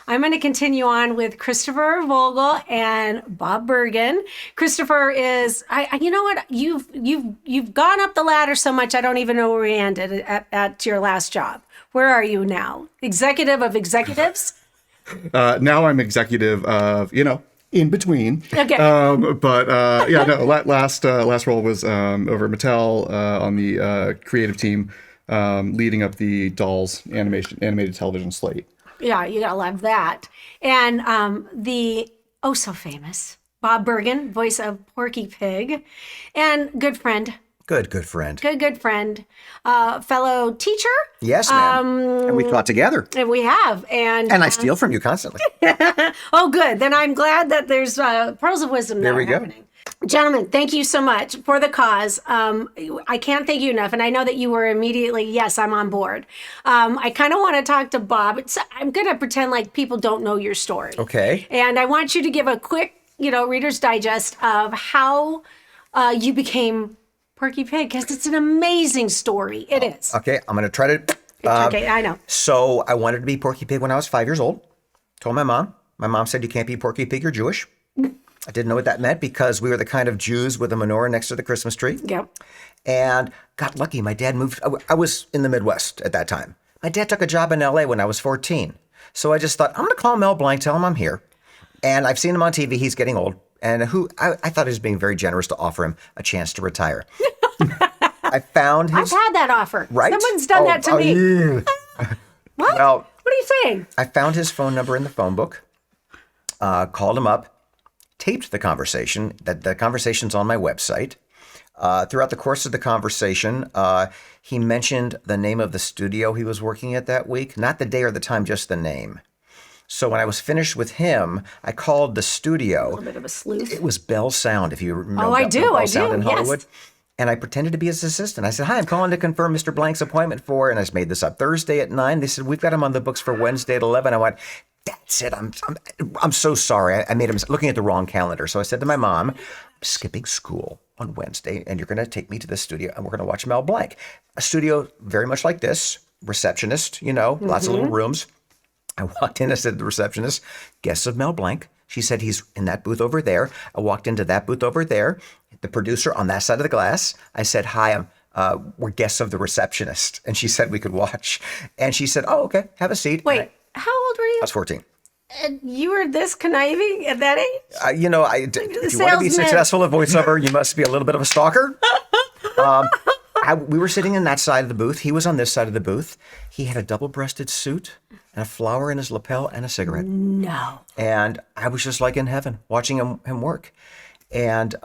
I'm going to continue on with Christopher Vogel and Bob Bergen. Christopher is, you know what? You've gone up the ladder so much, I don't even know where we ended at your last job. Where are you now? Executive of executives? Now I'm executive of, in between. Okay. Last role was over at Mattel on the creative team, leading up the Dolls animated television slate. Yeah, you gotta love that. And the so famous Bob Bergen, voice of Porky Pig, and good friend. Good friend. Good friend. Fellow teacher. Yes, ma'am. And we taught together. And we have. And I steal from you constantly. Oh, good. Then I'm glad that there's pearls of wisdom there we happening. Go. Gentlemen, thank you so much for the cause. I can't thank you enough. And I know that you were immediately, yes, I'm on board. I kind of want to talk to Bob. I'm going to pretend like people don't know your story. Okay. And I want you to give a quick, Reader's Digest of how you became Porky Pig, because it's an amazing story. It is. Okay, I'm going to try to... okay, I know. So I wanted to be Porky Pig when I was 5 years old. Told my mom. My mom said, you can't be Porky Pig, you're Jewish. I didn't know what that meant because we were the kind of Jews with a menorah next to the Christmas tree. Yep. And got lucky. My dad moved. I was in the Midwest at that time. My dad took a job in L.A. when I was 14. So I just thought, I'm going to call Mel Blanc, tell him I'm here. And I've seen him on TV. He's getting old. And I thought he was being very generous to offer him a chance to retire. I found his... I've had that offer. Right? Someone's done that to me. Yeah. What? Well, what are you saying? I found his phone number in the phone book, called him up, taped the conversation. The conversation's on my website. Throughout the course of the conversation, he mentioned the name of the studio he was working at that week. Not the day or the time, just the name. So when I was finished with him, I called the studio. A little bit of a sleuth. It was Bell Sound, if you remember. Oh, I do. Bell I Sound do. in Hollywood. Yes. And I pretended to be his assistant. I said, hi, I'm calling to confirm Mr. Blank's appointment for, and I just made this up, Thursday at 9. They said, we've got him on the books for Wednesday at 11. I went, that's it. I'm so sorry. I made him looking at the wrong calendar. So I said to my mom, I'm skipping school on Wednesday, and you're going to take me to the studio, and we're going to watch Mel Blanc. A studio very much like this, receptionist, lots of little rooms. I walked in, I said to the receptionist, guests of Mel Blanc. She said, he's in that booth over there. I walked into that booth over there. The producer on that side of the glass. I said, hi, we're guests of the receptionist. And she said we could watch. And she said, oh, okay, have a seat. Wait, how old were you? I was 14. And you were this conniving at that age? If you want to be successful at voiceover, you must be a little bit of a stalker. We were sitting in that side of the booth. He was on this side of the booth. He had a double-breasted suit and a flower in his lapel and a cigarette. No. And I was just like in heaven watching him work. And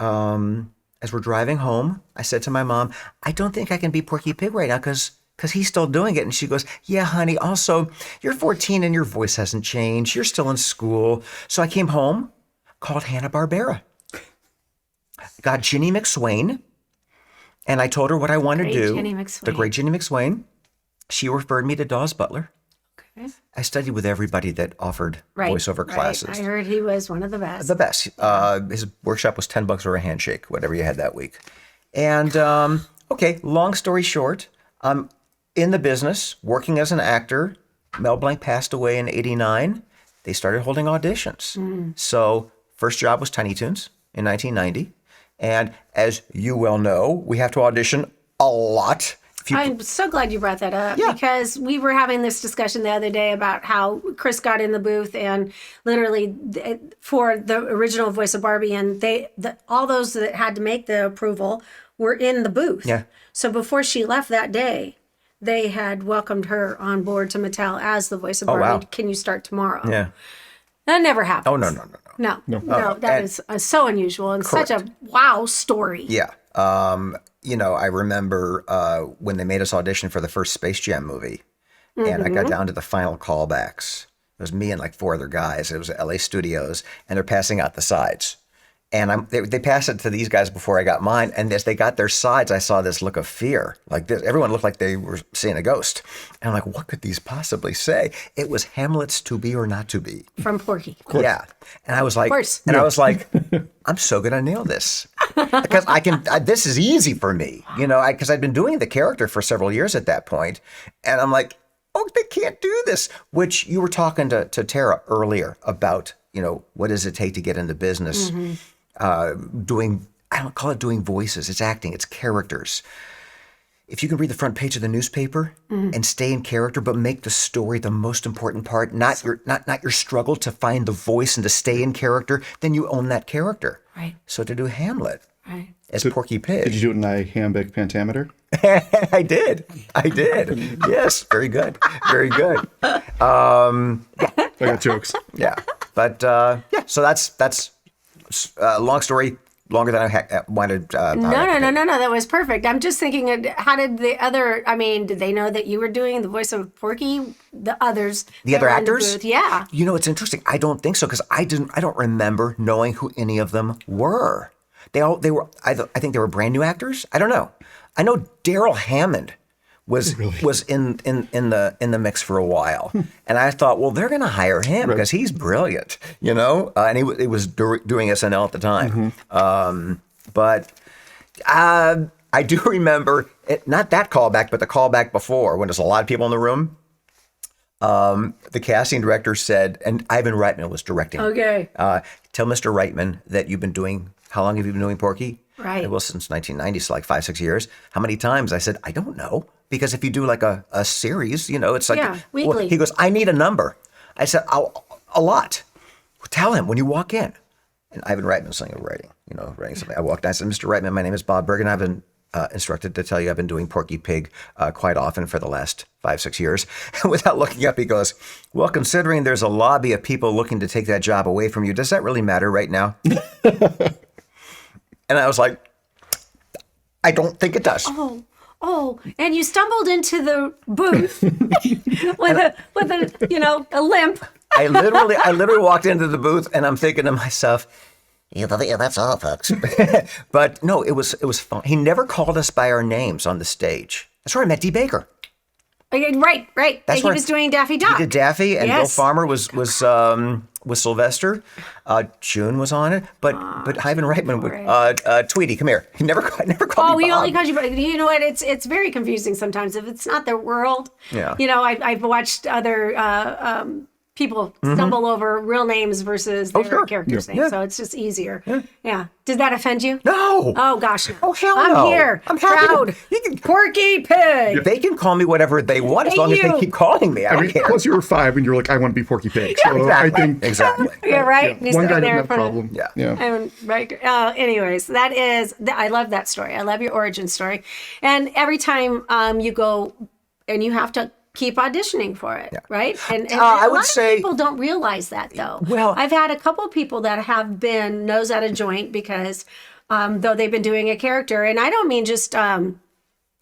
as we're driving home, I said to my mom, I don't think I can be Porky Pig right now because he's still doing it. And she goes, yeah, honey, also, you're 14 and your voice hasn't changed. You're still in school. So I came home, called Hanna-Barbera, got Ginny McSwain, and I told her what I wanted to do. The great Ginny McSwain. She referred me to Dawes Butler. Okay. I studied with everybody that offered voiceover classes. I heard he was one of the best. The best. His workshop was $10 or a handshake, whatever you had that week. And okay, long story short, I'm in the business, working as an actor. Mel Blanc passed away in '89. They started holding auditions. So first job was Tiny Toons in 1990. And as you well know, we have to audition a lot. I'm so glad you brought that up because we were having this discussion the other day about how Chris got in the booth and literally for the original voice of Barbie, and all those that had to make the approval were in the booth. Yeah. So before she left that day, they had welcomed her on board to Mattel as the voice of Barbie. Wow. Can you start tomorrow? Yeah. That never happened. Oh, no. No, that is so unusual and correct. Such a wow story. Yeah. I remember when they made us audition for the first Space Jam movie, and I got down to the final callbacks. It was me and like 4 other guys. It was at LA Studios, and they're passing out the sides. And they passed it to these guys before I got mine. And as they got their sides, I saw this look of fear. Like this, everyone looked like they were seeing a ghost. And I'm like, what could these possibly say? It was Hamlet's To Be or Not To Be. From Porky. Yeah. And I was like, I was like, I'm so going to nail this. Because this is easy for me, because I'd been doing the character for several years at that point. And I'm like, oh, they can't do this. Which you were talking to Tara earlier about, what does it take to get into business? Doing, I don't call it doing voices. It's acting. It's characters. If you can read the front page of the newspaper and stay in character, but make the story the most important part, not your struggle to find the voice and to stay in character, then you own that character. Right. So to do Hamlet as Porky Pig. Did you do it in iambic pentameter? I did. Yes, very good. Very good. I got jokes. Yeah. But so that's a long story. Longer than I wanted. No. That was perfect. I'm just thinking, how did did they know that you were doing the voice of Porky? The others? The other actors? Yeah. It's interesting. I don't think so because I don't remember knowing who any of them were. They were. I think they were brand new actors. I don't know. I know Daryl Hammond was in the mix for a while, and I thought, well, they're going to hire him because he's brilliant, and he was doing SNL at the time. But I do remember not that callback, but the callback before when there's a lot of people in the room. The casting director said, and Ivan Reitman was directing. Okay. Tell Mr. Reitman that you've been doing. How long have you been doing Porky? Right. Well, since 1990, so like 5-6 years. How many times? I said, I don't know. Because if you do like a series, it's like, weekly. Well, he goes, I need a number. I said, a lot. Tell him when you walk in. And Ivan Reitman's writing something. I walked in, I said, Mr. Reitman, my name is Bob Bergen. I've been instructed to tell you I've been doing Porky Pig quite often for the last 5-6 years. And without looking up, he goes, well, considering there's a lobby of people looking to take that job away from you, does that really matter right now? And I was like, I don't think it does. Oh, and you stumbled into the booth with a limp. I literally walked into the booth and I'm thinking to myself, yeah, that's all, folks. But no, it was fun. He never called us by our names on the stage. That's where I met Dee Baker. Right. That's he was doing Daffy Duck. He did Daffy, and Yes. Bill Farmer was Sylvester. June was on it, but Ivan Reitman would. Tweety, come here. He never called me Bob. He only called you. You know what? It's very confusing sometimes if it's not their world. Yeah. I've watched other people stumble over real names versus their characters' names, so it's just easier. Yeah. Did that offend you? No. Oh gosh. No. Oh hell I'm no. here. I'm happy. Proud. Porky Pig. They can call me whatever they want as long as they keep calling me. I don't care. Plus, you were 5 and you're like, I want to be Porky Pig. So Exactly. I think Exactly. Yeah, right. yeah, one guy didn't have a problem. Yeah. Right. Anyways, I love that story. I love your origin story. And every time you go and you have to keep auditioning for it, right? And I a would lot say of people don't realize that, though. Well, I've had a couple people that have been nose out of joint because though they've been doing a character, and I don't mean just in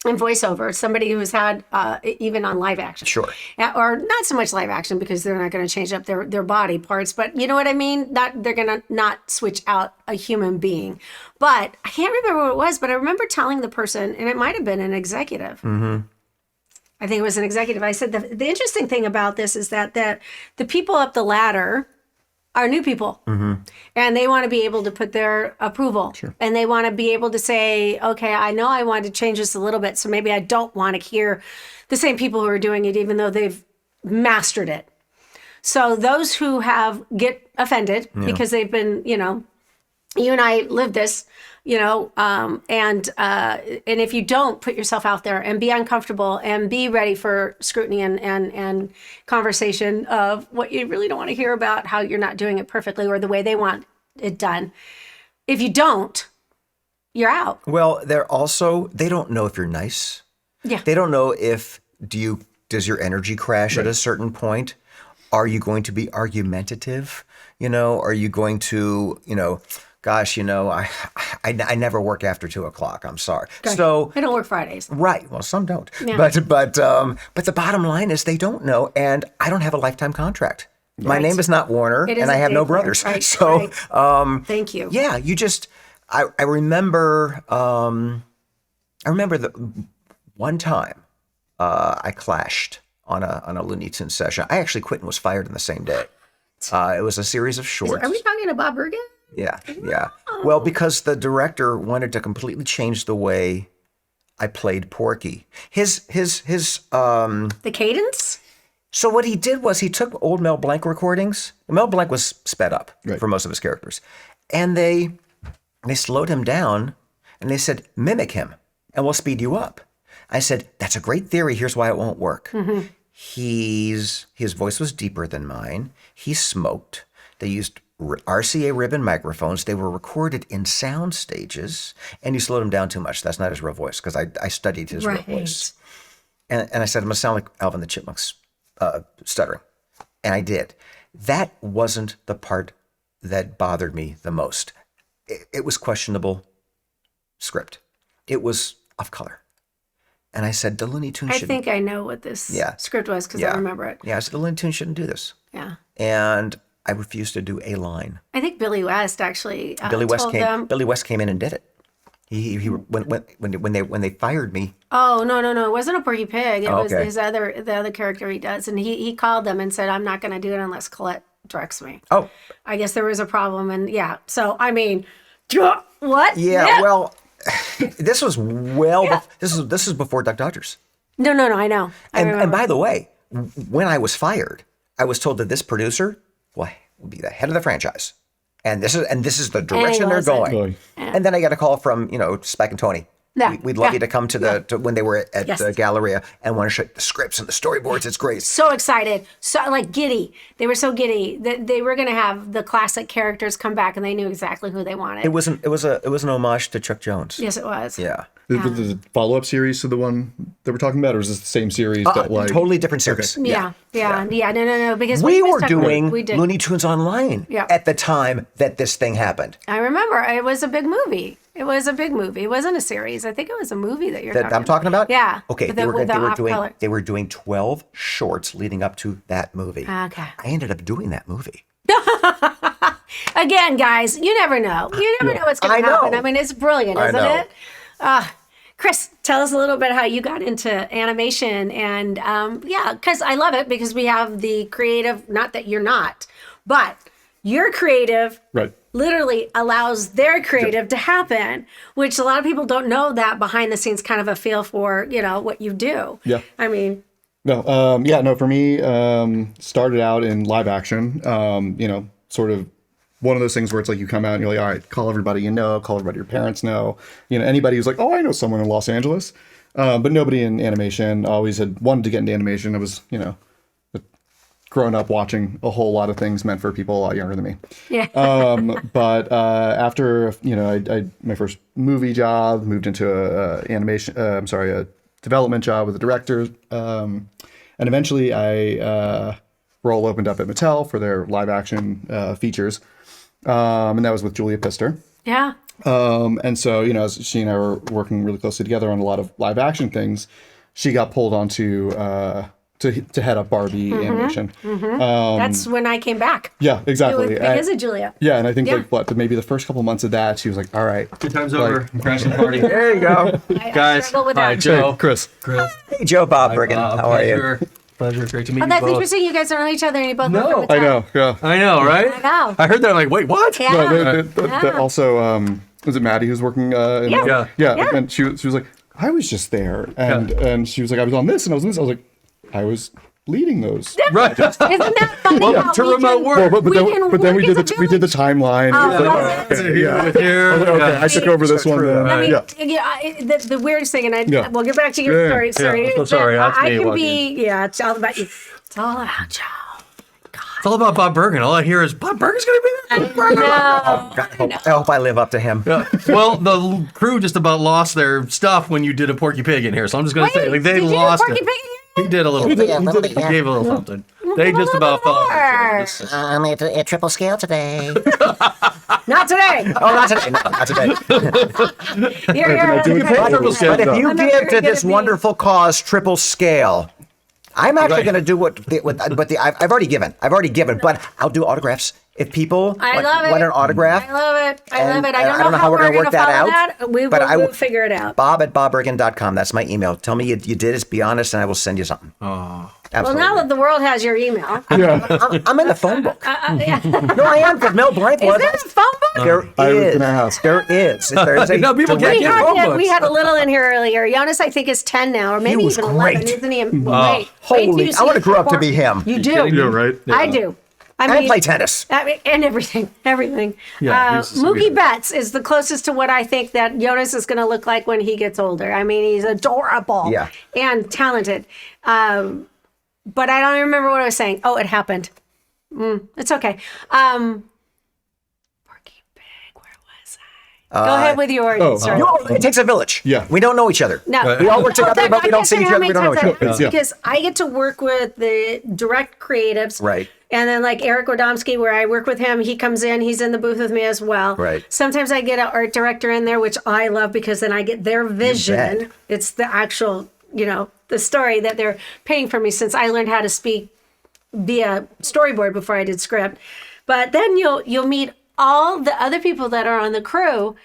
voiceover, somebody who's had even on live action. Sure. Or not so much live action because they're not going to change up their body parts, but you know what I mean? That they're going to not switch out a human being. But I can't remember what it was, but I remember telling the person, and it might have been an executive. Mm-hmm. I think it was an executive. I said, the interesting thing about this is that the people up the ladder are new people. Mm-hmm. And they want to be able to put their approval. Sure. And they want to be able to say, okay, I know I want to change this a little bit, so maybe I don't want to hear the same people who are doing it, even though they've mastered it. So those who get offended because they've been, you and I live this, and if you don't put yourself out there and be uncomfortable and be ready for scrutiny and conversation of what you really don't want to hear about, how you're not doing it perfectly or the way they want it done. If you don't, you're out. Well, they don't know if you're nice. Yeah. They don't know does your energy crash at a certain point? Are you going to be argumentative? Are you going to, gosh, I never work after 2:00. I'm sorry. Okay. So I don't work Fridays. right. Well, some don't. Yeah. But the bottom line is they don't know, and I don't have a lifetime contract. My name is not Warner, It and I isn't have no Dave brothers. Warner. Right, So, right. Thank you. yeah, you just. I remember. I remember the one time I clashed on a Looney Tunes session. I actually quit and was fired in the same day. It was a series of shorts. Are we talking to Bob Bergen? Yeah. Well, because the director wanted to completely change the way I played Porky. The The cadence? So what he did was he took old Mel Blanc recordings. Mel Blanc was sped up for most of his characters. And they slowed him down and they said, mimic him and we'll speed you up. I said, that's a great theory. Here's why it won't work. Mm-hmm. His voice was deeper than mine. He smoked. They used RCA ribbon microphones. They were recorded in sound stages, and you slowed him down too much. That's not his real voice, because I studied his real voice. And I said, I'm going to sound like Alvin the Chipmunks stuttering. And I did. That wasn't the part that bothered me the most. It was questionable script. It was off color. And I said, the Looney Tunes should... I think I know what this script was because I remember it. Yeah, I said, the Looney Tunes shouldn't do this. Yeah. And I refused to do a line. I think Billy West actually Billy West told came. them. Billy West came in and did it. He when they fired me. Oh no! It wasn't a Porky Pig. It was okay. the other character he does, and he called them and said, "I'm not going to do it unless Collette directs me." Oh, I guess there was a problem, and yeah. So I mean, what? yeah. Well, this was this is before Duck Dodgers. No. I know. And by the way, when I was fired, I was told that this producer will be the head of the franchise. And this is the direction they're going. And then I got a call from, Spike and Tony. Yeah. We'd love you to come to when they were at the Galleria and want to show the scripts and the storyboards. It's great. So excited. So giddy. They were so giddy that they were going to have the classic characters come back and they knew exactly who they wanted. It was an homage to Chuck Jones. Yes, it was. Yeah. Was the follow-up series to the one that we're talking about, or is this the same series? Totally different series. Okay. Yeah. No. Because we were doing Looney Tunes Online at the time that this thing happened. I remember. It was a big movie. It wasn't a series. I think it was a movie that I'm talking about. Yeah. Okay. They were doing 12 shorts leading up to that movie. Okay. I ended up doing that movie. Again, guys, you never know. You never know what's going to happen. I mean, it's brilliant, isn't it? Chris, tell us a little bit how you got into animation. And because I love it because we have the creative, not that you're not, but your creative literally allows their creative to happen, which a lot of people don't know that behind the scenes kind of a feel for, what you do. Yeah. I mean. No, for me, started out in live action, sort of one of those things where it's like you come out and you're like, all right, call everybody call everybody your parents know, anybody who's like, oh, I know someone in Los Angeles, but nobody in animation. Always had wanted to get into animation. I was, growing up watching a whole lot of things meant for people a lot younger than me. Yeah. But after, I my first movie job, moved into a development job with a director. And eventually role opened up at Mattel for their live action features. And that was with Julia Pister. Yeah. And so, as she and I were working really closely together on a lot of live action things, she got pulled onto to head up Barbie animation. Mm-hmm. That's when I came back. Yeah, exactly. Because of Julia. Yeah, and I think maybe the first couple months of that, she was like, all right. Good time's over. I'm crashing the party. There you go. Guys, hi, Joe. Hey, Chris. Hey, Joe, Bob Bergen. How are you? Pleasure. Great to meet you That's both. interesting. You guys don't know each other and you both work for Mattel. I know, yeah. I know, right? I know. I heard that. I'm like, wait, what? Yeah. Also, was it Maddie who's working? Yeah. And she was like, I was just there, and she was like, I was on this and I was on this. I was like, I was leading those. Right. Isn't that funny? Welcome to remote work. But then we did the timeline. Okay, I took over this one. I mean, the weirdest thing, and we'll get back to your story. Sorry, I'm so sorry. I can be. Yeah, it's all about you. It's all about you. It's all about Bob Bergen. All I hear is Bob Bergen's going to be there. No. I hope I live up to him. Yeah. Well, the crew just about lost their stuff when you did a Porky Pig in here. So I'm just going to say, like, they lost it. He did a little bit. He gave a little something. They just about fell off. I'm at triple scale today. Not today. Oh, not today. No, not today. But if you give to this wonderful cause triple scale, I'm actually going to do I've already given. But I'll do autographs. If people want an autograph. I love it. I don't know how we're going to work that out. We'll figure it out. Bob@bobbergen.com. That's my email. Tell me you did it. Be honest, and I will send you something. Oh. Absolutely. Well, now that the world has your email. I'm in the phone book. Yeah. No, I am, because Mel Blanc was. Is there a phone book? There I was is. in our house. There is. There's a No, people can't We get phone had, books. we had a little in here earlier. Jonas, I think, is 10 now, or maybe was even 11. great. Isn't he? Wait, Holy, I want to grow up to be him. You do. kidding me? Yeah, right. I do. I play tennis. And everything. Yeah, he's a Mookie sweetheart. Betts is the closest to what I think that Jonas is going to look like when he gets older. I mean, he's adorable Yeah. and talented. But I don't remember what I was saying. Oh, it happened. It's okay. Porky Pig, where was I? Go ahead with yours. sir. It takes a village. Yeah. We don't know each other. No. We all work together, but we don't see each other. We don't know each other. It's because I get to work with the direct creatives. Right. And then like Eric Odomsky, where I work with him, he comes in, he's in the booth with me as well. Right. Sometimes I get an art director in there, which I love because then I get their vision. It's the actual, the story that they're painting for me, since I learned how to speak via storyboard before I did script. But then you'll meet all the other people that are on the crew,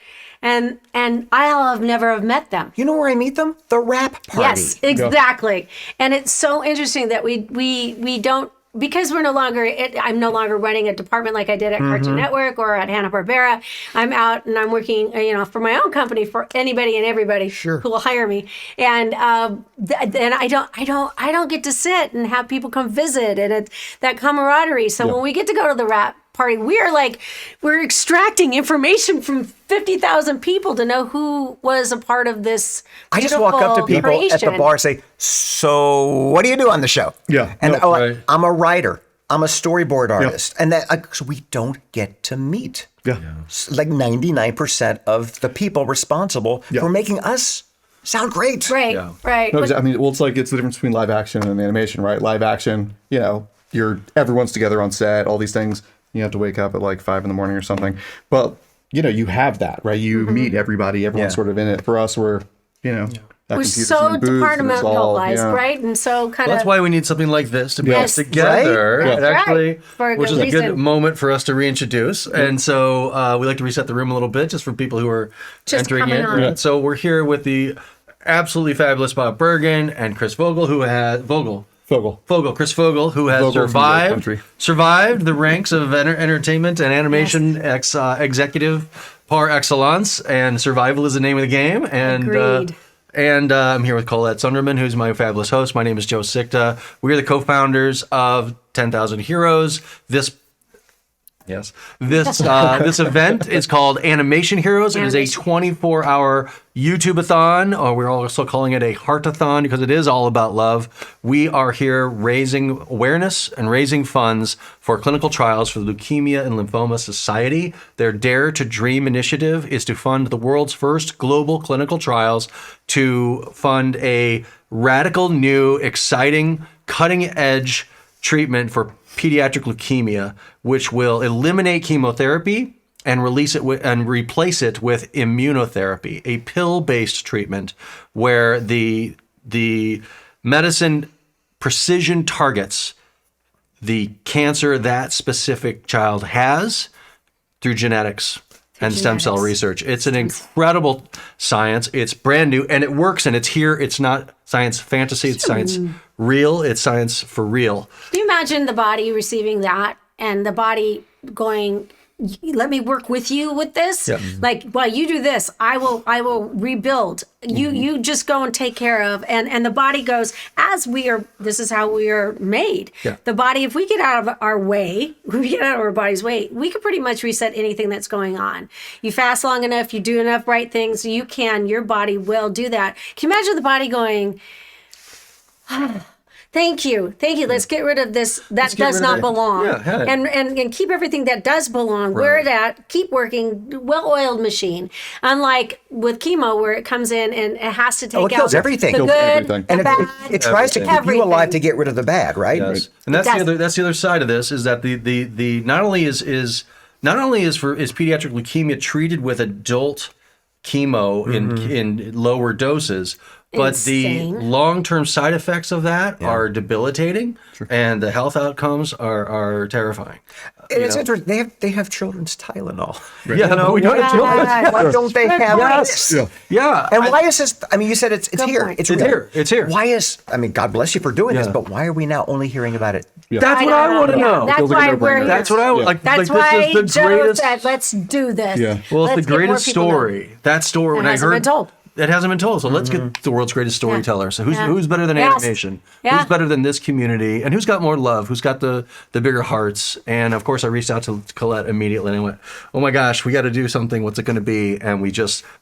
and I'll never have met them. You know where I meet them? The rap party. Yes, exactly. And it's so interesting that we don't, because we're no longer, I'm no longer running a department like I did at Cartoon Network or at Hanna-Barbera. I'm out and I'm working, for my own company, for anybody and everybody who will hire me. And then I don't get to sit and have people come visit, and it's that camaraderie. So when we get to go to the rap party, we're extracting information from 50,000 people to know who was a part of this. I just walk up to people at the creation. bar and say, so what do you do on the show? Yeah. And No, right. I'm a writer. I'm a storyboard artist. And so we don't get to meet. Yeah. Like 99% of the people responsible for making us sound great. Right, Yeah. right. No, But- I mean, well, it's the difference between live action and animation, right? Live action, everyone's together on set, all these things. You have to wake up at like 5 a.m. or something. But, you have that, right? You meet everybody, everyone's sort of in it. For us, we're, we're so departmentalized, right? And so kind Well, of. that's why we need something like this to bring Yes. us together, Right? and That's actually, right. For a which good is a good reason. moment for us to reintroduce. And so we like to reset the room a little bit, just for people who are Just entering coming in. on. And so we're here with the absolutely fabulous Bob Bergen and Chris Vogel, Chris Vogel, who has Vogel from Lake Country. survived the ranks of entertainment and animation executive par excellence, and survival is the name of the game. And Agreed. I'm here with Collette Sunderman, who's my fabulous host. My name is Joe Sichta. We are the co-founders of 10,000 Heroes. This event is called Animation Heroes. It is a 24-hour YouTube-a-thon, or we're also calling it a heart-a-thon because it is all about love. We are here raising awareness and raising funds for clinical trials for the Leukemia and Lymphoma Society. Their Dare to Dream initiative is to fund the world's first global clinical trials to fund a radical, new, exciting, cutting-edge treatment for pediatric leukemia, which will eliminate chemotherapy and replace it with immunotherapy, a pill-based treatment where the medicine precision targets the cancer that specific child has through genetics and stem cell research. It's an incredible science. It's brand new and it works, and it's here. It's not science fantasy. It's science real. It's science for real. Do you imagine the body receiving that and the body going, let me work with you with this? Yeah. Like, while you do this, I will rebuild. You just go and take care of, and the body goes, this is how we are made. Yeah. The body, if we get out of our way, we get out of our body's way, we can pretty much reset anything that's going on. You fast long enough, you do enough right things, your body will do that. Can you imagine the body going, Thank you. Let's get rid of this that does not belong, and keep everything that does belong where it at. Keep working, well-oiled machine. Unlike with chemo, where it comes in and it has to take out kills everything. the Kills good, everything. the And bad, it tries to keep you everything. alive to get rid of the bad, right? Yes. And that's the other side of this, is that the not only is pediatric leukemia treated with adult chemo in lower doses, But insane. the long-term side effects of that are debilitating, and the health outcomes are terrifying. And it's interesting. They have children's Tylenol. Yeah, but we don't have children. Why don't they have this? Yeah. And why is this? I mean, you said it's here. point. It's It's real. here. It's here. Why is? I mean, God bless you for doing this, Yeah. but why are we now only hearing about it? That's what I want to know. That's Feels like a why we're no-brainer. here. That's what I want. Like, That's like why this is the Joe greatest. said, "Let's do this." Yeah. Well, it's Let's the get more greatest people to know. story. That story, when I hasn't heard, been told. it hasn't been told. So let's get the world's greatest storyteller. So who's better than Yes. animation? Yeah. Who's better than this community? And who's got more love? Who's got the bigger hearts? And of course, I reached out to Collette immediately and I went, "Oh my gosh, we got to do something. What's it going to be?" And we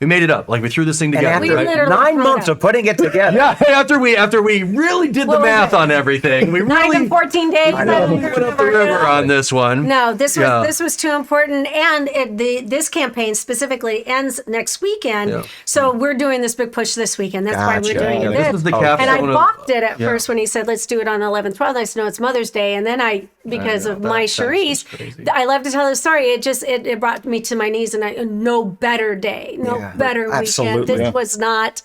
made it up. Like we threw this thing And together. after We right? literally 9 threw it months up. of putting it together. Yeah, after we really did What the was math it? on everything, we Not really even 14 days. I know. went up the river on this one. No, this was Yeah. this was too important, and this campaign specifically ends next weekend. Yeah. So we're doing this big push this weekend. That's why we're Gotcha. doing Yeah, it. this is the And I capstone of- balked it at Yeah. first when he said, "Let's do it on the 11th, 12th." I said, "No, it's Mother's Day," and then because of my that's Charisse, just crazy. I love to tell the story. It brought me to my knees, and no better day, no Yeah. better weekend. Absolutely. This was not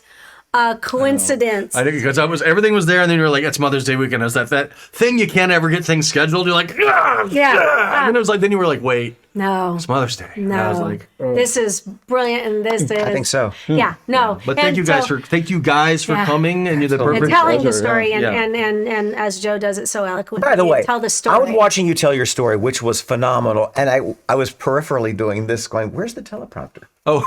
a coincidence. I think because everything was there, and then you're like, "It's Mother's Day weekend." It's that thing you can't ever get things scheduled. You're like, "Ah, Yeah. ah." And then it was like, then you were like, "Wait, No. it's Mother's Day." And No, I was like, this is brilliant, and this is. I think so. Yeah, no. but thank And you guys so- thank you guys for Yeah. coming, and you're the Absolutely. perfect and telling the pleasure, story yeah. and as Joe does it so eloquently. By the way, tell the story. I was watching you tell your story, which was phenomenal, and I was peripherally doing this, going, "Where's the teleprompter?" Oh,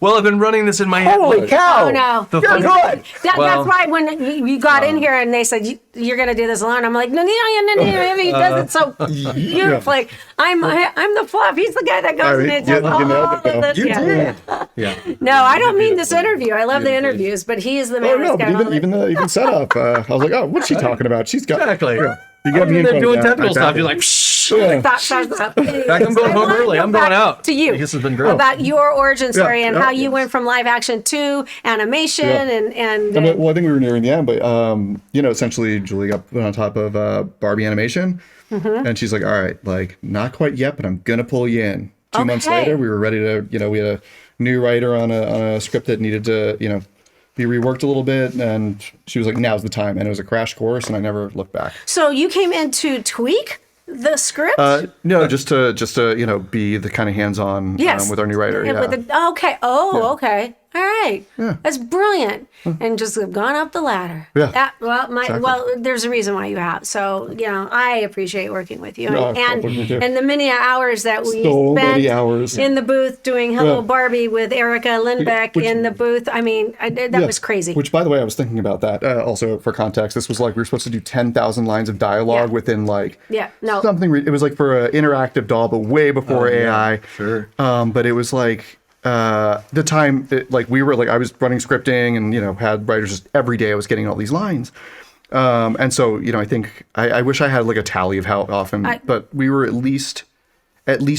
well, I've been running this in my head. Holy cow! Oh no. The You're fun- good. Well- That's why when you got in here and they said you're going to do this alone, I'm like, no, he does it so beautifully. I'm the fluff. He's the guy that goes and it you does nailed all it, though. the You did. Yeah. No, I don't mean this interview. I love the interviews, but he is the man Oh no, that's but got all even the- the setup. I was like, oh, what's she talking about? She's got Exactly. Yeah. You got me in They're front doing of that. technical I stuff. got You're it. like, "Shh." Yeah. Stop. I'm going home early. I'm going out. To you. This has been great. About your origin story and yeah, how you yes. went from live action to animation and I mean, well, I think we were nearing the end, but essentially, Julie got put on top of Barbie animation, and she's like, "All right, like not quite yet, but I'm gonna pull you in." 2 months Okay. later, we were ready to, we had a new writer on a script that needed to, be reworked a little bit, and she was like, "Now's the time," and it was a crash course, and I never looked back. So you came in to tweak the script? No, just to be the kind of hands-on Yes. with our new writer. And Yeah. with the- okay. Oh, okay. All right. That's brilliant. And just have gone up the ladder. Yeah. Well, there's a reason why you have. So, I appreciate working with you. No, and me too. and the many hours that we So spent many hours. in the booth doing Hello Yeah. Barbie with Erica Lindbeck Which- in the booth. I mean, that Yeah. was crazy. Which, by the way, I was thinking about that. Also, for context, this was like we were supposed to do 10,000 lines of dialogue Yeah. within like No. it was like for an interactive doll, but way before AI. Sure. But it was like the time we were like I was running scripting and had writers just every day I was getting all these lines. And so I think I wish I had like a tally of how often, but we were at least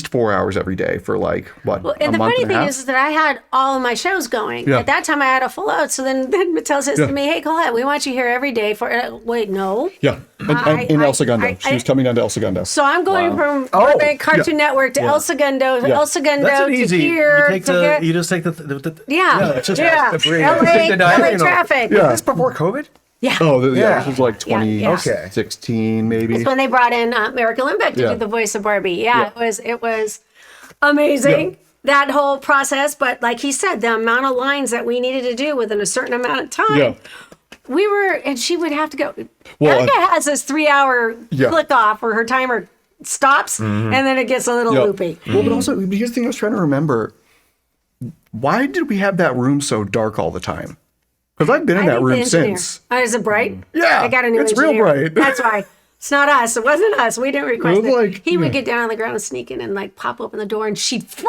4 hours every day for like Well, a and the month funny and a thing half. is that I had all of my shows going. Yeah. At that time, I had a full load. So then Mattel says Yeah. to me, "Hey, Collette, we want you here every day for." Wait, no. Yeah, and in El Segundo, she was coming down to El Segundo. So I'm going from Oh, Burbank Cartoon Network to El Segundo, El Segundo That's an to easy. here You to here. just take the Yeah, it's just yeah. the bridge. LA, Take the diagonal. LA traffic. Yeah. This before COVID? Yeah. Yeah. This was like Yeah, yeah. 2016 maybe. It's when they brought in Erica Lindbeck to Yeah. do the voice of Barbie. Yeah, Yeah. it was amazing. That whole process, but like he said, the amount of lines that we needed to do within a certain amount of time. Yeah. We were, and she would have to go. Well, Erica has this 3-hour Yeah. click off where her timer stops and then it gets a little Yeah. loopy. Well, but also here's the thing I was trying to remember. Why did we have that room so dark all the time? Because I've been in that think the room engineer- since. Is it bright? Yeah, I got a new it's real engineer. bright. That's why. It's not us. It wasn't us. We didn't request was it. like- He would yeah. get down on the ground and sneak in and like pop open the door and she'd freak.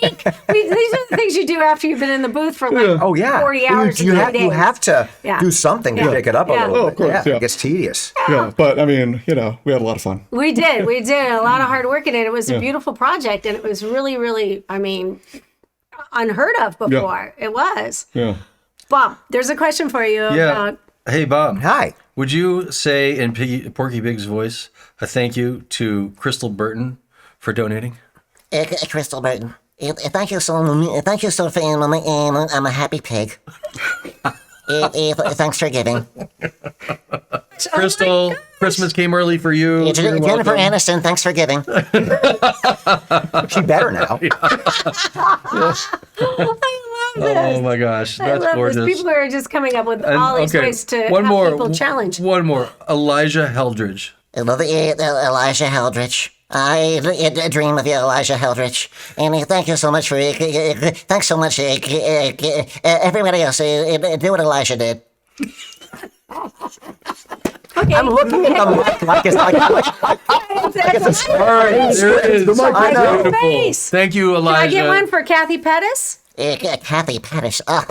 These are the things you do after you've been in the booth for like Oh yeah. 40 hours. You and have 3 you days. have to Yeah. do something to Yeah. pick it up a Yeah. little Oh, bit. of course, yeah. It gets tedious. Yeah, but I mean, we had a lot of fun. We did a lot of hard work in it. It was a beautiful project and it was really, really, I mean, unheard of before. It was. Yeah. Bob, there's a question for you Yeah. about Hey, Bob. Hi. Would you say in Porky Pig's voice a thank you to Crystal Burton for donating? Crystal Burton. Thank you so much. Thank you so much. I'm a happy pig. Thanks for giving. Crystal, Christmas came early for you. You're Jennifer welcome. Aniston, thanks for giving. She better now. I love this. Oh my gosh, I that's love gorgeous. this. People are just coming up with And- all these ways to have people challenge. One more. Elijah Heldridge. Elijah Heldridge. I dream of you, Elijah Heldridge. And thank you so much for... Thanks so much, everybody else. Do what Elijah did. I'm looking at the mic like it's a story. There it is. I know. Beautiful. Face. Thank you, Can Elijah. I get one for Kathy Pettis? Kathy Pettis. I'm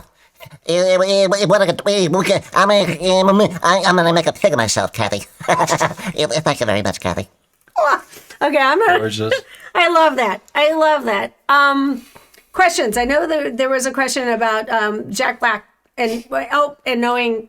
gonna make a pig of myself, Kathy. Thank you very much, Kathy. Okay, I'm gonna. Gorgeous. I love that. I love that. Questions. I know there was a question about Jack Black and knowing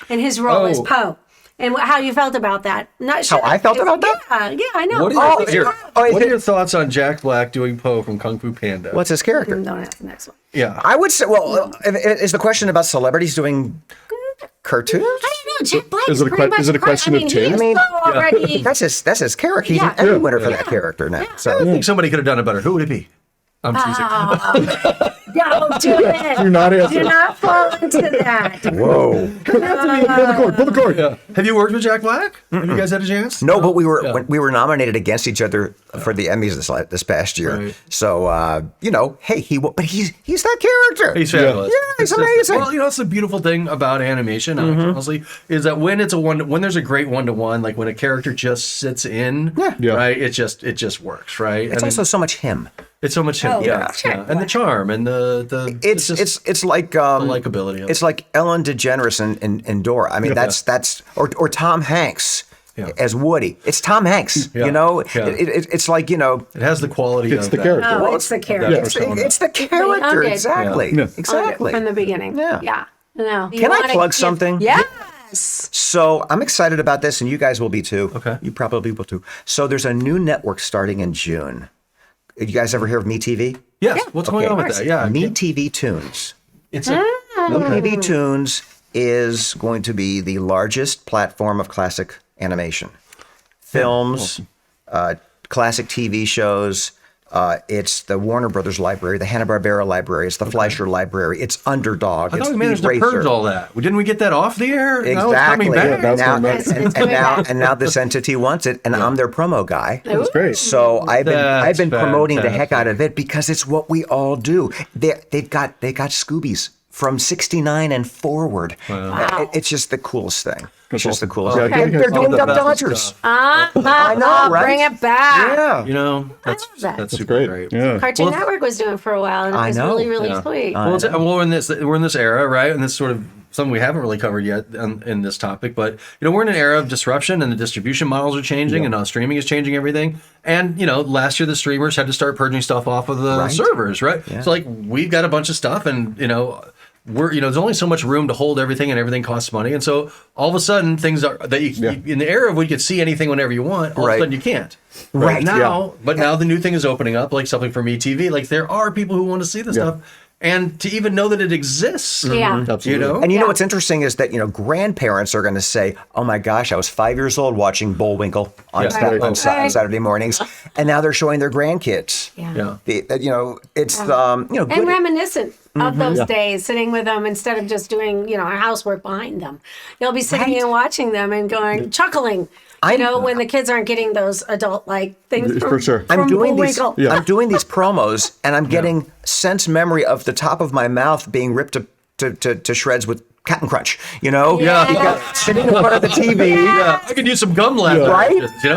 and his role as Poe and how you felt about that. Not sure How I felt about that? Yeah, I know. What are your thoughts on Jack Black doing Poe from Kung Fu Panda? What's his character? Don't ask the next one. Yeah. I would say, well, is the question about celebrities doing cartoons? I don't know. Jack Black Is it a pretty que- is it a much question of he's taste? I mean, already. That's his character. He's Yeah. an Emmy winner for that character now. So I think somebody could have done it better. Who would it be? I'm teasing. Don't do it. Do not answer. Do not fall into that. whoa. Pull the cord. Pull the cord. Yeah. Have you worked with Jack Black? Have you guys had a chance? No, but we were nominated against each other for the Emmys this past year. Right. So hey, he's that character. He's fabulous. Yeah, he's amazing. Well, that's the beautiful thing about animation, honestly, is that when it's when there's a great one-to-one, like when a character just sits in, Yeah. right? It just works, right? It's also so much him. it's so much him, Oh, yeah, Jack yeah. And the charm and the It's like likability of It's like Ellen DeGeneres in Dora. I mean, that's or Tom Hanks as Woody. It's Tom Hanks. Yeah. You know, Yeah. it's like it has the quality. It's of the that. character. Oh, it's the character. it's the character. Okay. Exactly. Yeah. Exactly. From the beginning. Yeah. Yeah. No. Can I plug something? Yes. So I'm excited about this, and you guys will be too. Okay. You probably will too. So there's a new network starting in June. You guys ever hear of MeTV? Yes. What's going on with that? Yeah. MeTV Tunes. It's a, MeTV Tunes is going to be the largest platform of classic animation. Films, classic TV shows. It's the Warner Brothers library, the Hanna-Barbera library, it's the Fleischer library, it's Underdog. I it's thought we managed Eraser. to purge all that. Didn't we get that off the air? Now it's coming Exactly. back. That's Now, what I'm- and now this entity wants it, and I'm their promo guy. That's great. So I've been That's promoting the heck fantastic. out of it because it's what we all do. They've got Scoobies from '69 and forward. It's just the coolest thing. It's just the coolest Yeah, thing. okay. They're doing the Duck best Dodgers. stuff. I know, right? Bring it back. Yeah. You know, that's that. that's super Great. great. Yeah. Cartoon Network was doing for a while, and it I was know. really, really Yeah. sweet. Well, we're in this era, right? And this sort of something we haven't really covered yet in this topic. But we're in an era of disruption, and the distribution models are changing, and now streaming is changing everything. And last year the streamers had to start purging stuff off of the servers, right? So like we've got a bunch of stuff, and we're there's only so much room to hold everything, and everything costs money. And so all of a sudden things are that you in the era where you could see anything whenever you want, all of a sudden you can't. Right. Now, but now the new thing is opening up, like something from ETV. Like there are people who want to see this stuff, and to even know that it exists. Yeah. Absolutely. And you know what's interesting is that grandparents are going to say, "Oh my gosh, I was 5 years old watching Bullwinkle on Saturday mornings, and now they're showing their grandkids." Yeah. It's And good. reminiscent of those days, sitting with them instead of just doing, housework behind them. You'll be sitting and watching them and chuckling. When the kids aren't getting those adult-like things. For sure. I'm from doing these. Bullwinkle. I'm doing these promos, and I'm getting sense memory of the top of my mouth being ripped to shreds with Captain Crunch. Yeah. You got sitting in front of the TV. Yeah, I could use some gum left. Right?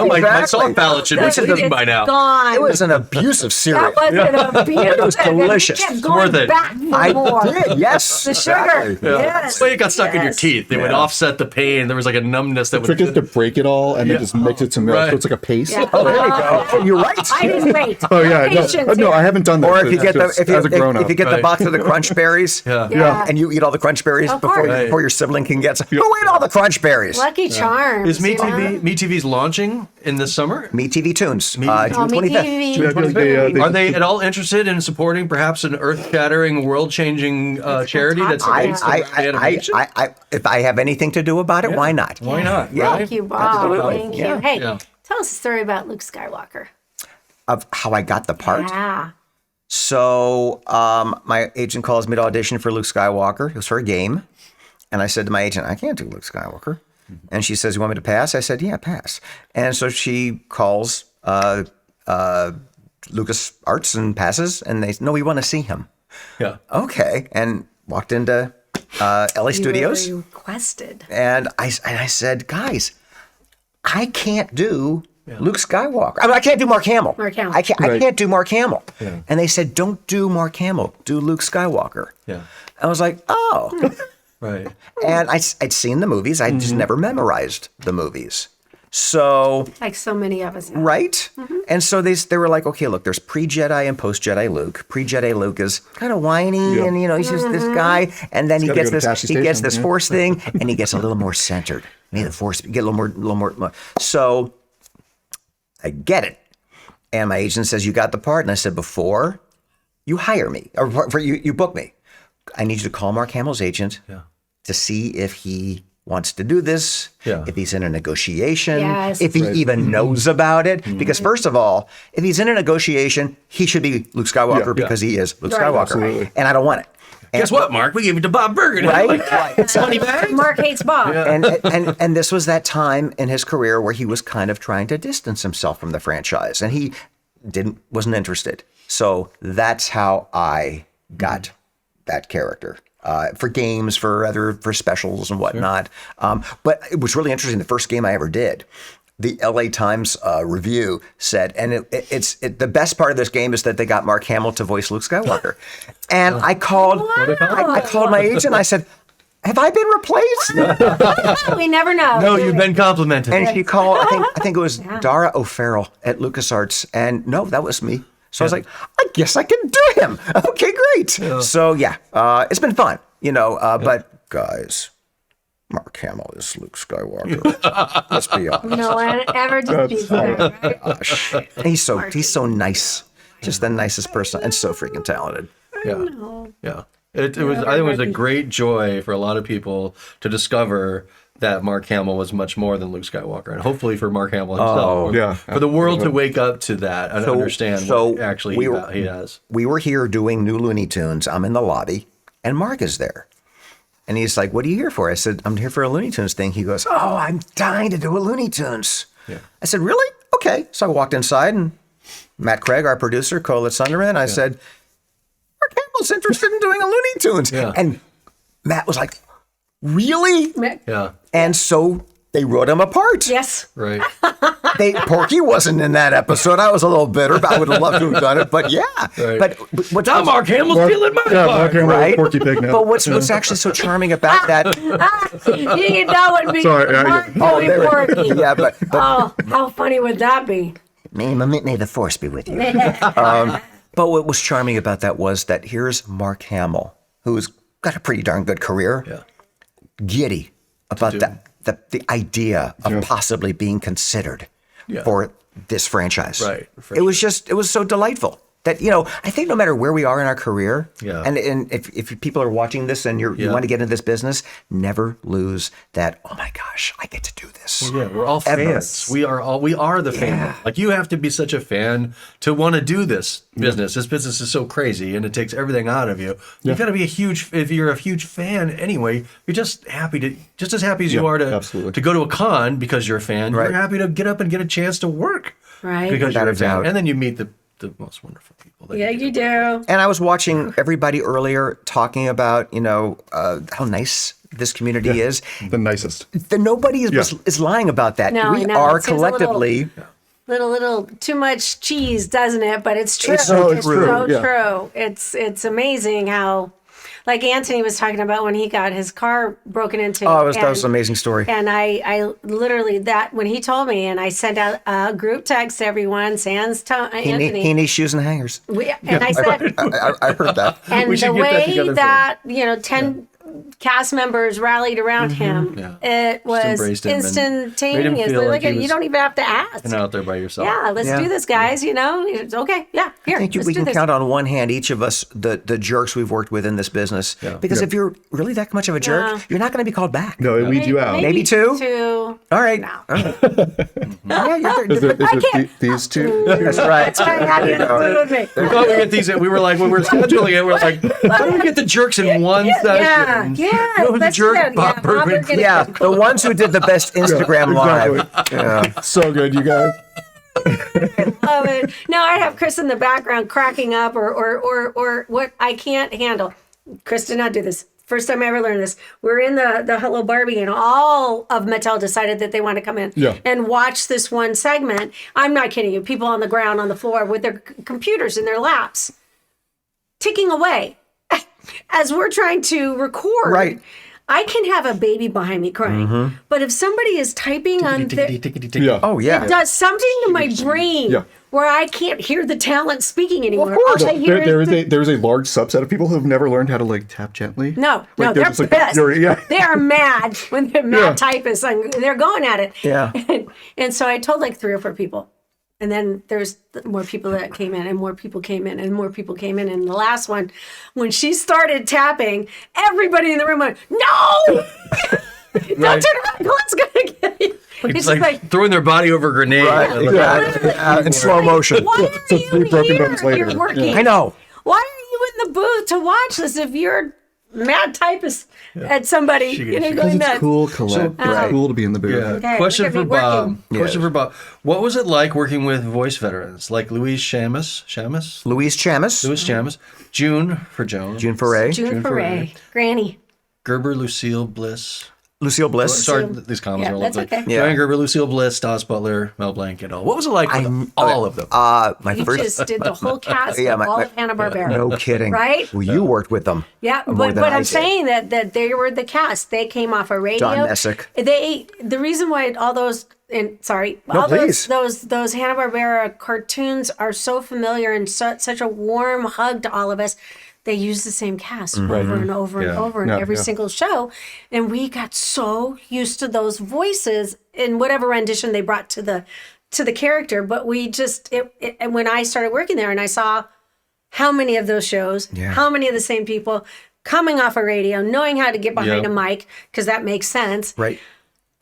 My Exactly. salt palate should be sitting by now. Gone. It was an abusive cereal. That wasn't a beautiful. It was delicious. You kept It's going worth it. back for I more. did, yes. The sugar. exactly. Yes. Well, it got stuck in your Yes. teeth. It would offset the pain. There was like a numbness that Trick would. is to break it all and then just mix it to milk, Right. so it's like a paste. Yeah. Oh, there you go. Oh, you're right. I didn't wait. Oh yeah, Patience no, here. I haven't done that. Or if you It's get the just as a grown up. if you get the Right. box of the Crunch Berries, Yeah. Yeah. and you eat all the Crunch Berries Of before more. before your sibling can get some. Who ate all the crunch berries? Lucky Charms. Is Me you know? TV? Me TV's launching in the summer. Me TV Tunes. June Oh, 25th. Me Yeah, TV. Are they at all interested in supporting perhaps an earth-shattering, world-changing charity that's against animation? If I have anything to do about it, why not? Why not? Yeah. right? Thank you, Bob. Thank you. Hey, Yeah. tell us a story about Luke Skywalker. Of how I got the part. Yeah. So my agent calls me to audition for Luke Skywalker. It was for a game. And I said to my agent, I can't do Luke Skywalker. And she says, you want me to pass? I said, yeah, pass. And so she calls Lucas Arts and passes. And they said, no, we want to see him. Yeah. Okay. And walked into LA Studios. You requested. And I said, guys, I can't do Luke Skywalker. I mean, I can't do Mark Hamill. Mark Hamill. I can't do Mark Hamill. Yeah. And they said, don't do Mark Hamill. Do Luke Skywalker. Yeah. I was like, oh. Right. And I'd seen the movies. I just never memorized the movies. So, Like so many of us. right? And so they were like, okay, look, there's pre-Jedi and post-Jedi Luke. Pre-Jedi Luke is kind of whiny and, he's just this guy. And then he gotta gets go to this, Tashi he gets Station, this yeah. force thing and he gets a little more centered. May the force get a little more. So I get it. And my agent says, you got the part. And I said, before you hire me or for you book me, I need you to call Mark Hamill's agent to see if he wants to do this, if he's in a negotiation, Yes. if he even knows about it. Because first of all, if he's in a negotiation, he should be Luke Skywalker because he is Luke Right. Skywalker. Absolutely. And I don't want it. Guess what, Mark? We gave it to Bob Bergen. Right? Like, Right. money back. Mark hates Bob. And this was that time in his career where he was kind of trying to distance himself from the franchise, and he wasn't interested. So that's how I got that character. For games, for specials and whatnot. But it was really interesting. The first game I ever did, the LA Times review said, and it's the best part of this game is that they got Mark Hamill to voice Luke Skywalker. And I called my agent. I said, have I been replaced? We never know. No, you've been complimented. And she called, I think it was Dara O'Farrell at LucasArts. And no, that was me. So I was like, I guess I can do him. Okay, great. So it's been fun, but guys, Mark Hamill is Luke Skywalker. Let's be honest. No one ever disputes that, right? Gosh. He's so nice. Just the nicest person and so freaking talented. Yeah. Yeah. It was. I think it was a great joy for a lot of people to discover that Mark Hamill was much more than Luke Skywalker, and hopefully for Mark Hamill himself, for the world to wake up to that and understand what actually he has. We were here doing new Looney Tunes. I'm in the lobby, and Mark is there. And he's like, what are you here for? I said, I'm here for a Looney Tunes thing. He goes, oh, I'm dying to do a Looney Tunes. Yeah. I said, really? Okay. So I walked inside, and Matt Craig, our producer, Collette Sunderman, I said, Mark Hamill's interested in doing a Looney Tunes. Yeah. And Matt was like, really? Yeah. And so they wrote him apart. Yes. Right. Porky wasn't in that episode. I was a little bitter, but I would have loved to have done it. But yeah. Right. But what's Now Mark Hamill's stealing my Yeah, part. Mark Hamill, right? Porky Pig now. But what's actually so charming about that? That would be Sorry, Mark Oh, doing there- Porky. yeah, but Oh, how funny would that be? May the force be with you. But what was charming about that was that here's Mark Hamill, who's got a pretty darn good career, giddy about the idea of possibly being considered for this franchise. Right. It was so delightful that, I think no matter where we are in our career, and if people are watching this and you want to get into this business, never lose that, oh my gosh, I get to do this. Yeah, we're all fans. We are the fan. Like, you have to be such a fan to want to do this business. This business is so crazy and it takes everything out of you. You've got to be if you're a huge fan anyway, you're just as happy as you are to go to a con because you're a fan. Right. You're happy to get up and get a chance to work. Right. Because Without you're a a fan. doubt. And then you meet the most wonderful people. That Yeah, you do. And I was watching everybody earlier talking about, how nice this community is. The nicest. Nobody is lying about that. No, we I know. are It seems a collectively. Little too much cheese, doesn't it? But it's true. It's so true, So yeah. true. It's amazing how, like Anthony was talking about when he got his car broken into. Oh, that was an amazing story. And I literally when he told me, and I sent out a group text to everyone, sans Anthony. He needs shoes and hangers. And I said, I heard that. and We should the get that way together for that 10 cast members rallied around him. Yeah. It was embraced him and instantaneous. made him feel like he you was- don't even have to ask. And out there by yourself. Yeah, let's do this, guys. You know, it's okay. Yeah, here. I think let's we do can this. count on one hand each of us the jerks we've worked with in this business. Because if you're really that much of a jerk, you're not going to be called back. No, it weeds you out. Maybe two? Two. All right. No. Yeah, Is it these two? that's right. That's right. How do you do with me? We thought we get these. We were like, when we were scheduling it, we were like, how do we get the jerks in one session? Yeah. You know who's the let's jerk? do that. Bob Yeah, Bergen. Bergen. Yeah, the ones who did the best Instagram Exactly. live. Yeah. So good, you guys. Love it. No, I have Chris in the background cracking up or what I can't handle. Chris did not do this. First time I ever learned this. We're in the Hello Barbie, and all of Mattel decided that they want to come in and watch this one segment. I'm not kidding you. People on the ground, on the floor, with their computers in their laps, ticking away as we're trying to record. Right. I can have a baby behind me crying, but if somebody is typing on their, Yeah. Oh, yeah. it does something to my brain Yeah. where I can't hear the talent speaking anymore. Of course. All I hear There's a large subset of people who have never learned how to like tap gently. no, Like, they're just, like, pissed. yeah. They are mad when they're mad typists. And they're going at it. Yeah. And so I told like 3 or 4 people. And then there's more people that came in, and more people came in, and more people came in. And the last one, when she started tapping, everybody in the room went, "No! Don't turn around. Colette's gonna get you." It's like throwing their body over a grenade. In slow motion. Why are So you 3 broken here? bones later. You're working. I know. Why are you in the booth to watch this if you're mad typist at somebody? You know, going It's nuts. cool, Collette. It's cool to be in the booth. Yeah. Okay, Question look for at me Bob. working. Question for Bob. What was it like working with voice veterans like Louise Shamus, Louise Chamis, June for Joan, June Foray, June Foray, Granny. Gerber, Lucille Bliss. Lucille Bliss. Sorry, these comments Yeah, are all that's over. okay. Yeah. Joanne Gerber, Lucille Bliss, Dawes Butler, Mel Blanc, and all. What was it like with all of them? My You first. just did the whole cast Yeah, of my- all my- of Hanna-Barbera. No kidding. Right? Well, you worked with them. Yeah, more but than I I'm did. saying that they were the cast. They came off a radio. John Messick. The reason why all those all please. those Hanna-Barbera cartoons are so familiar and such a warm hug to all of us. They use the same cast over and over and over in every single show, and we got so used to those voices in whatever rendition they brought to the character. But we just and when I started working there and I saw how many of those shows, how many of the same people coming off a radio, knowing how to get behind a mic because that makes sense. Right.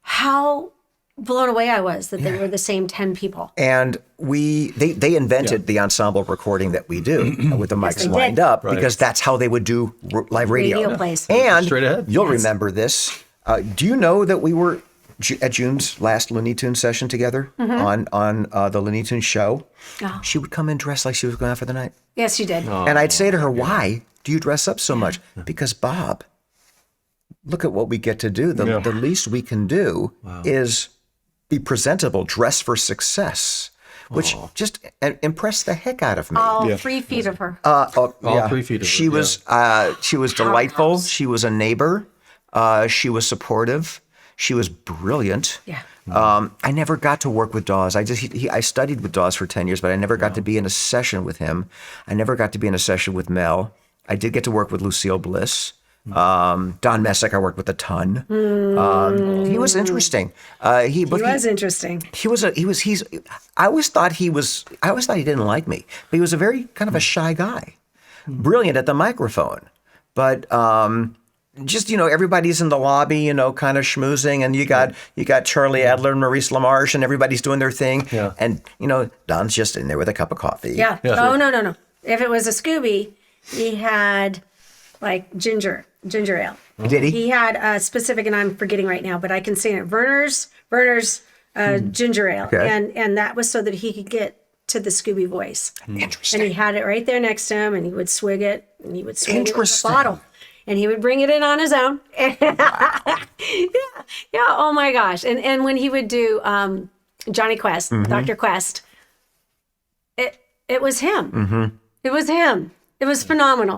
How blown away I was that they were the same 10 people. And they invented the ensemble recording that we do with the mics they lined did. up because that's how they would do live radio. Radio plays. And Straight ahead. you'll remember this. Do you know that we were at June's last Looney Tunes session together on the Looney Tunes show? Oh. She would come in dressed like she was going out for the night. Yes, you did. And I'd say to her, why do you dress up so much? Because, Bob, look at what we get to do. The least we can do is be presentable, dress for success, which just impressed the heck out of me. All 3 feet of her. All 3 feet of She her, was delightful. She was a neighbor. She was supportive. She was brilliant. Yeah. I never got to work with Dawes. I studied with Dawes for 10 years, but I never got to be in a session with him. I never got to be in a session with Mel. I did get to work with Lucille Bliss. Don Messick, I worked with a ton. He was interesting. He was interesting. I always thought he didn't like me, but he was a very kind of a shy guy. Brilliant at the microphone, but just everybody's in the lobby, kind of schmoozing, and you got Charlie Adler and Maurice LaMarche, and everybody's doing their thing, and Don's just in there with a cup of coffee. Yeah. Oh, no. If it was a Scooby, he had like ginger ale. Did he? He had a specific, and I'm forgetting right now, but I can say it. Werner's ginger ale, Okay. and that was so that he could get to the Scooby voice. Interesting. And he had it right there next to him, and he would swig it, and he would swig it in the Interesting. bottle, and he would bring it in on his own. yeah. Oh my gosh! And when he would do Johnny Quest, Dr. Quest, it was him. It was him. It was phenomenal.